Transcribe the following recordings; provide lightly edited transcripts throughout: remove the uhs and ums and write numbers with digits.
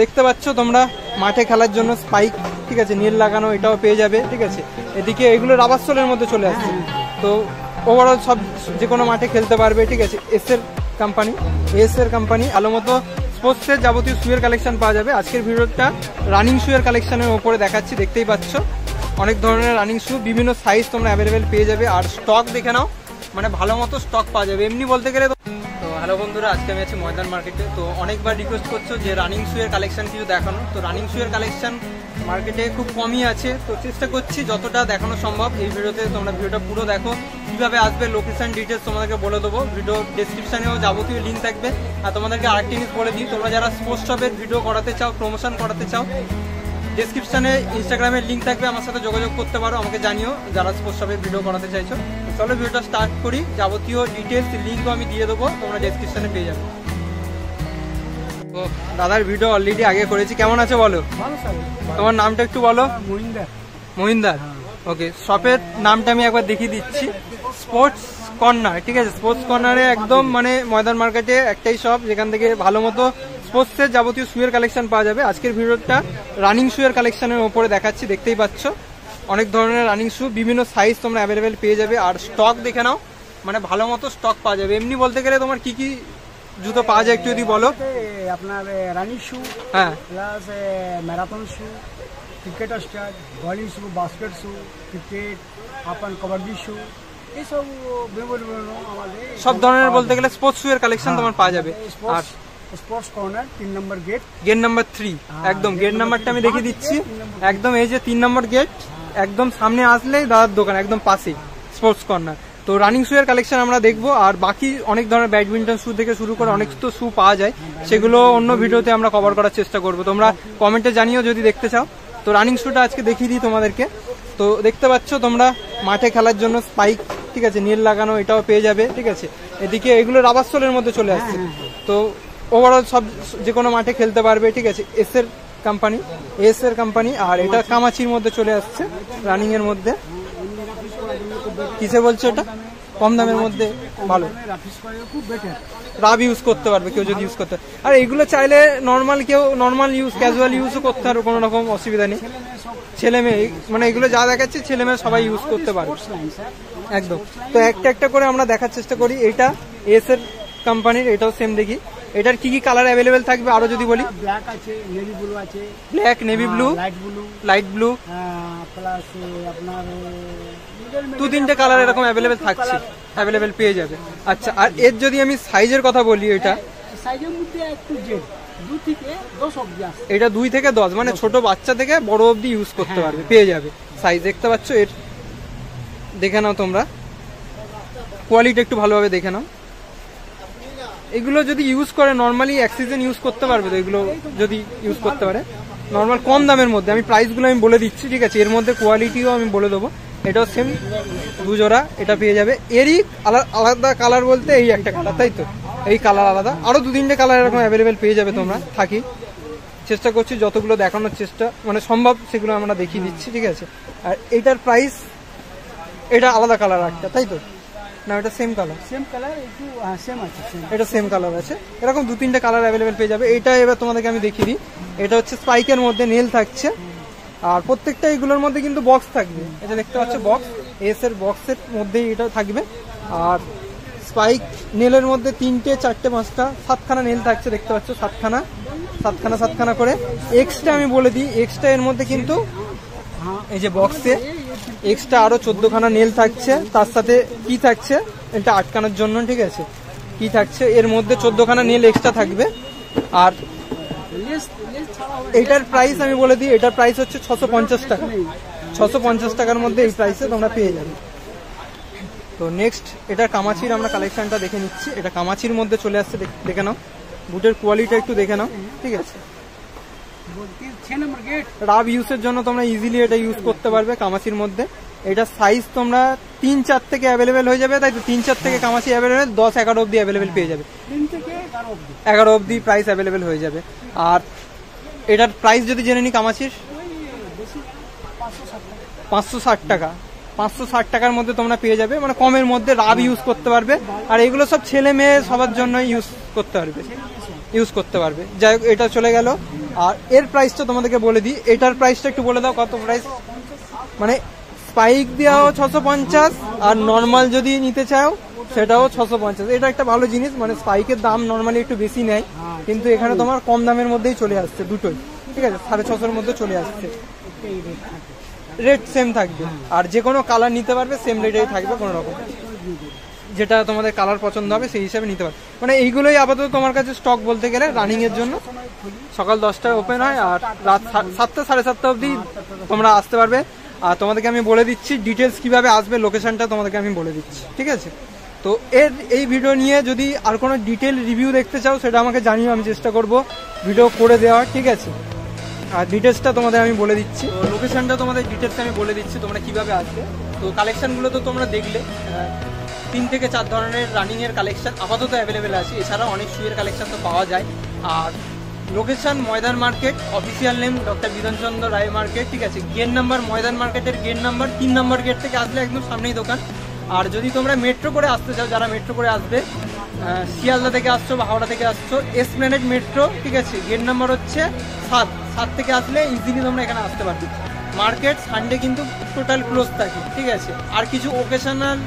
দেখতে পাচ্ছ তোমরা মাঠে খেলার জন্য স্পাইক, ঠিক আছে, নীল লাগানো, এটাও পেয়ে যাবে। ঠিক আছে, এদিকে এগুলো রাবার সোলের মধ্যে চলে আসছে। তো ওভারঅল সব যে কোনো মাঠে খেলতে পারবে। ঠিক আছে, এস এর কোম্পানি আলো মতো স্পোর্টসের যাবতীয় শুয়ের কালেকশন পাওয়া যাবে। আজকের ভিডিওটা রানিং শুয়ের কালেকশনের ওপরে দেখাচ্ছি, দেখতেই পাচ্ছ অনেক ধরনের রানিং শু, বিভিন্ন সাইজ তোমরা অ্যাভেলেবেল পেয়ে যাবে। আর স্টক দেখে নাও, মানে ভালো মতো স্টক পাওয়া যাবে। এমনি বলতে গেলে তো হ্যালো বন্ধুরা, আজকে আমি আছি ময়দান মার্কেটে। তো অনেকবার রিকোয়েস্ট করছো যে রানিং শুয়ের কালেকশন কিছু দেখানো। তো রানিং শুয়ের কালেকশন মার্কেটে খুব কমই আছে, তো চেষ্টা করছি যতটা দেখানো সম্ভব এই ভিডিওতে। তোমরা ভিডিওটা পুরো দেখো, কীভাবে আসবে লোকেশন ডিটেলস তোমাদেরকে বলে দেবো। ভিডিও ডেসক্রিপশানেও যাবতীয় লিঙ্ক থাকবে। আর তোমাদেরকে আরেকটি জিনিস বলে দিই, তোমরা যারা স্পোর্টস শপের ভিডিও করাতে চাও, প্রমোশন করাতে চাও, ডেসক্রিপশানে ইনস্টাগ্রামের লিঙ্ক থাকবে, আমার সাথে যোগাযোগ করতে পারো, আমাকে জানিও যারা স্পোর্টস শপের ভিডিও করাতে চাইছো। চলো ভিডিওটা স্টার্ট করি। যাবতীয় ডিটেলস লিঙ্কও আমি দিয়ে দেবো, তোমরা ডেসক্রিপশানে পেয়ে যাবে। তো দাদার ভিডিও অলরেডি আগে করেছি, কেমন আছে বলো? তোমার নামটা একটু বলো। মহিন্দার। ওকে, শপের নামটা আমি একবার দেখিয়ে দিচ্ছি, স্পোর্টস কর্নার। ঠিক আছে, স্পোর্টস কর্নারে একদম মানে ময়দান মার্কেটে একটাই শপ যেখান থেকে ভালো মতো স্পোর্টসের যাবতীয় শুয়ের কালেকশন পাওয়া যাবে। আজকের ভিডিওটা রানিং শুয়ের কালেকশনের ওপরে দেখাচ্ছি, দেখতেই পাচ্ছ অনেক ধরনের রানিং শু, বিভিন্ন সাইজ তোমরা অ্যাভেলেবেল পেয়ে যাবে। আর স্টক দেখে নাও, মানে ভালো মতো স্টক পাওয়া যাবে। এমনি বলতে গেলে তোমার কি কি জুতো পাওয়া যায় একটু যদি বলো। আপনার রানিং শু, হ্যাঁ, প্লাস ম্যারাথন শু, ক্রিকেট স্টার, বলিং শু, বাস্কেট শু, ক্রিকেট, আপনার কবাডি শু, এইসব আমাদের সব ধরনের বলতে গেলে স্পোর্টস শুয়ের কালেকশন তোমার পাওয়া যাবে। আর স্পোর্টস কর্নার 3 নম্বর গেট নাম্বার 3, একদম গেট নাম্বারটা আমি দেখিয়ে দিচ্ছি। একদম এই যে 3 নম্বর গেট, একদম সামনে আসলেই দাদার দোকান, একদম পাশেই স্পোর্টস কর্নার। তো রানিং শুয়ের কালেকশন আমরা দেখবো। আর বাকি অনেক ধরনের ব্যাডমিন্টন শু থেকে শুরু করে অনেক তো শু পাওয়া যায়, সেগুলো অন্য ভিডিওতে আমরা কভার করার চেষ্টা করবো। তোমরা কমেন্টে জানিও যদি দেখতে চাও। তো রানিং শুটা আজকে দেখিয়ে দিই তোমাদেরকে। তো দেখতে পাচ্ছ তোমরা মাঠে খেলার জন্য স্পাইক, ঠিক আছে, নীল লাগানো, এটাও পেয়ে যাবে। ঠিক আছে, এদিকে এগুলো রাবার সোলের মধ্যে চলে আসছে। তো ওভারঅল সব যে কোনো মাঠে খেলতে পারবে। ঠিক আছে, এস এর কোম্পানি। আর এটা কামাচির মধ্যে চলে আসছে, রানিং এর মধ্যে। কিসে বলছো এটা? কম দামের মধ্যে ভালো, রাব ইউজ করতে পারবে কেউ যদি ইউজ করতে। আর এগুলো চাইলে নর্মাল ইউজ, ক্যাজুয়াল ইউজও করতে পারবে, কোনো রকম অসুবিধা নেই। ছেলে মেয়ে মানে এগুলো যা দেখাচ্ছে ছেলে মেয়ে সবাই ইউজ করতে পারবে একদম। তো একটা একটা করে আমরা দেখার চেষ্টা করি। এটা এস এর কোম্পানির, এটাও সেম দেখি। এটার কি কি কালার অ্যাভেলেবেল থাকবে আরো যদি বলি? ব্ল্যাক আছে, নেভি ব্লু আছে, black, navy blue, light blue, plus আপনার 2-3টে কালার এরকম অ্যাভেলেবেল থাকছে, অ্যাভেলেবেল পেয়ে যাবে। আচ্ছা, আর এর যদি আমি সাইজের কথা বলি, এটা সাইজের মধ্যে একটু জেড 2 থেকে 10 অবধি আছে। এটা 2 থেকে 10, মানে ছোট বাচ্চা থেকে বড় অবধি ইউজ করতে পারবে, পেয়ে যাবে সাইজ। দেখতে পাচ্ছ, এর দেখে নাও তোমরা, কোয়ালিটি একটু ভালোভাবে দেখে নাও। এগুলো যদি ইউজ করে নর্মালি এক সিজন ইউজ করতে পারবে। তো এগুলো যদি ইউজ করতে পারে নর্মাল কম দামের মধ্যে, আমি প্রাইসগুলো আমি বলে দিচ্ছি। ঠিক আছে, এর মধ্যে কোয়ালিটিও আমি বলে দেবো। এটাও সেম 2 জোড়া, এটা পেয়ে যাবে। এরই আলাদা কালার বলতে এই একটা কালার, তাই তো? এই কালার আলাদা, আরো 2-3টে কালার এরকম অ্যাভেলেবেল পেয়ে যাবে। তোমরা থাকি চেষ্টা করছি যতগুলো দেখানোর চেষ্টা মানে সম্ভব সেগুলো আমরা দেখিয়ে দিচ্ছি। ঠিক আছে, আর এটার প্রাইস, এটা আলাদা কালার একটা, তাই তো? না, এটা সেম কালার, একটু সেম আছে, এটা সেম কালার আছে। এরকম 2-3টে কালার অ্যাভেলেবেল পেয়ে যাবে। এটা এবার তোমাদেরকে আমি দেখিয়ে দিই। এটা হচ্ছে স্পাইকের মধ্যে নেল থাকছে, আর প্রত্যেকটা এগুলোর মধ্যে কিন্তু বক্স থাকবে। এটা দেখতে পাচ্ছ বক্স, এস এর বক্সের মধ্যেই এটা থাকবে। আর স্পাইক নেলের মধ্যে 3টে 4টে 5টা 7খানা নেল থাকছে, দেখতে পাচ্ছ 7খানা করে। এক্সট্রা আমি বলে দিই, এক্সট্রা এর মধ্যে কিন্তু এই যে বক্সে এক্সট্রা আরো 14খানা নেল থাকছে। তার সাথে কি থাকছে, এটা আটকানোর জন্য। ঠিক আছে, কি থাকছে এর মধ্যে 14খানা নেল এক্সট্রা থাকবে। আর এটার প্রাইস আমি বলে দিই, এটার প্রাইস হচ্ছে 650 টাকা। 650 টাকার মধ্যে এই প্রাইসে তোমরা পেয়ে যাবে। তো নেক্সট এটার কামাচির আমরা কালেকশনটা দেখে নিচ্ছি। এটা কামাচির মধ্যে চলে আসছে, দেখে নাও। বুটের কোয়ালিটি একটু দেখে নাও। ঠিক আছে, রাব ইউজের জন্য তোমরা ইজিলি এটা ইউজ করতে পারবে কামাচির মধ্যে। এটা সাইজ তোমরা 3-4 থেকে অ্যাভেলেবেল হয়ে যাবে, তাই তো? 3-4 থেকে কামাচি অ্যাভেলেবেল, 10-11 অবধি অ্যাভেলেবেল পেয়ে যাবে। 11 অবধি প্রাইস অ্যাভেলেবেল হয়ে যাবে। আর এটার প্রাইস যদি জেনে নিই, কামাচির 560 টাকা। 560 টাকার মধ্যে তোমরা পেয়ে যাবে, মানে কমের মধ্যে রাব ইউজ করতে পারবে। আর এগুলো সব ছেলে মেয়ে সবার জন্য ইউজ করতে পারবে। যাই হোক, এটা চলে গেল। আর এর প্রাইসটা তোমাদেরকে বলে দিই, এটার প্রাইসটা একটু বলে দাও কত প্রাইস। মানে স্পাইক দেওয়াও 650 আর নর্মাল যদি নিতে চাও সেটাও 650। এটা একটা ভালো জিনিস, মানে স্পাইকের দাম নর্মালি একটু বেশি নেয়, কিন্তু এখানে তোমার কম দামের মধ্যেই চলে আসছে দুটোই, ঠিক আছে, 650-এর মধ্যে চলে আসছে। রেট সেম থাকবে, আর যে কোনো কালার নিতে পারবে, সেম রেটেই থাকবে, কোনো রকম যেটা তোমাদের কালার পছন্দ হবে সেই হিসাবে নিতে পারবে। মানে এইগুলোই আপাতত তোমার কাছে স্টক বলতে গেলে রানিং এর জন্য। সকাল 10টায় ওপেন হয় আর রাত 7টা 7:30 অবধি তোমরা আসতে পারবে। আর তোমাদেরকে আমি বলে দিচ্ছি ডিটেলস কিভাবে আসবে, লোকেশনটা তোমাদেরকে আমি বলে দিচ্ছি, ঠিক আছে। তো এই ভিডিও নিয়ে যদি আর কোনো ডিটেল রিভিউ দেখতে চাও সেটা আমাকে জানিও, আমি চেষ্টা করব ভিডিও করে দেওয়ার, ঠিক আছে। আর ডিটেলসটা তোমাদের আমি বলে দিচ্ছি, তো লোকেশনটা তোমাদের ডিটেলসটা আমি বলে দিচ্ছি তোমরা কিভাবে আসবে। তো কালেকশনগুলো তো তোমরা দেখলে, 3 থেকে 4 ধরনের রানিংয়ের কালেকশন আপাতত অ্যাভেলেবেল আছে, এছাড়াও অনেক শুয়ের কালেকশন তো পাওয়া যায়। আর location Maidan market, official name doctor Bidhanchandra Roy market, ঠিক আছে। গেট নাম্বার ময়দান মার্কেটের গেট নাম্বার 3 নম্বর গেট থেকে আসলে একদম সামনেই দোকান। আর যদি তোমরা মেট্রো করে আসতে চাও, যারা মেট্রো করে আসবে, শিয়ালদা থেকে আসছো বা হাওড়া থেকে আসছো, এসপ্ল্যানেড মেট্রো, ঠিক আছে, গেট নাম্বার হচ্ছে 7 থেকে আসলে ইজিলি তোমরা এখানে আসতে পারবে। মার্কেট সানডে কিন্তু টোটাল ক্লোজ থাকে, ঠিক আছে। আর কিছু ওকেশনাল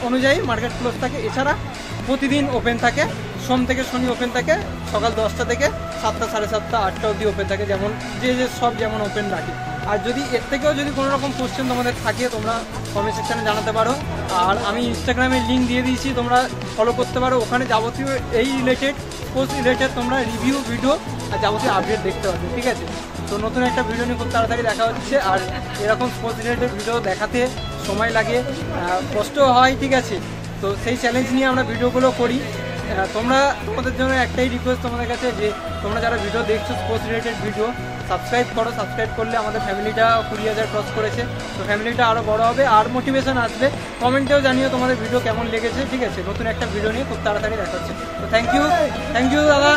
অনুযায়ী মার্কেট ক্লোজ থাকে, এছাড়া প্রতিদিন ওপেন থাকে, সোম থেকে শনি ওপেন থাকে, সকাল 10টা থেকে 7টা 7:30 8টা অবধি ওপেন থাকে, যেমন যে সব যেমন ওপেন রাখে। আর যদি এর থেকেও যদি কোনো রকম কোশ্চেন তোমাদের থাকে তোমরা কমেন্ট সেকশানে জানাতে পারো। আর আমি ইনস্টাগ্রামে লিঙ্ক দিয়ে দিয়েছি, তোমরা ফলো করতে পারো, ওখানে যাবতীয় এই রিলেটেড স্পোর্টস রিলেটেড তোমরা রিভিউ ভিডিও আর যাবতীয় আপডেট দেখতে পাবে, ঠিক আছে। তো নতুন একটা ভিডিও নিয়ে খুব তাড়াতাড়ি দেখা হচ্ছে। আর এরকম স্পোর্টস রিলেটেড ভিডিও দেখাতে সময় লাগে, কষ্টও হয়, ঠিক আছে। তো সেই চ্যালেঞ্জ নিয়ে আমরা ভিডিওগুলো করি। তোমাদের জন্য একটাই রিকোয়েস্ট তোমাদের কাছে, যে তোমরা যারা ভিডিও দেখছো স্পোর্টস রিলেটেড ভিডিও, সাবস্ক্রাইব করো। সাবস্ক্রাইব করলে আমাদের ফ্যামিলিটা 20,000 ক্রস করেছে, তো ফ্যামিলিটা আরও বড় হবে আর মোটিভেশন আসবে। কমেন্টেও জানিও তোমাদের ভিডিও কেমন লেগেছে, ঠিক আছে। নতুন একটা ভিডিও নিয়ে খুব তাড়াতাড়ি দেখা হচ্ছে। তো থ্যাংক ইউ দাদা।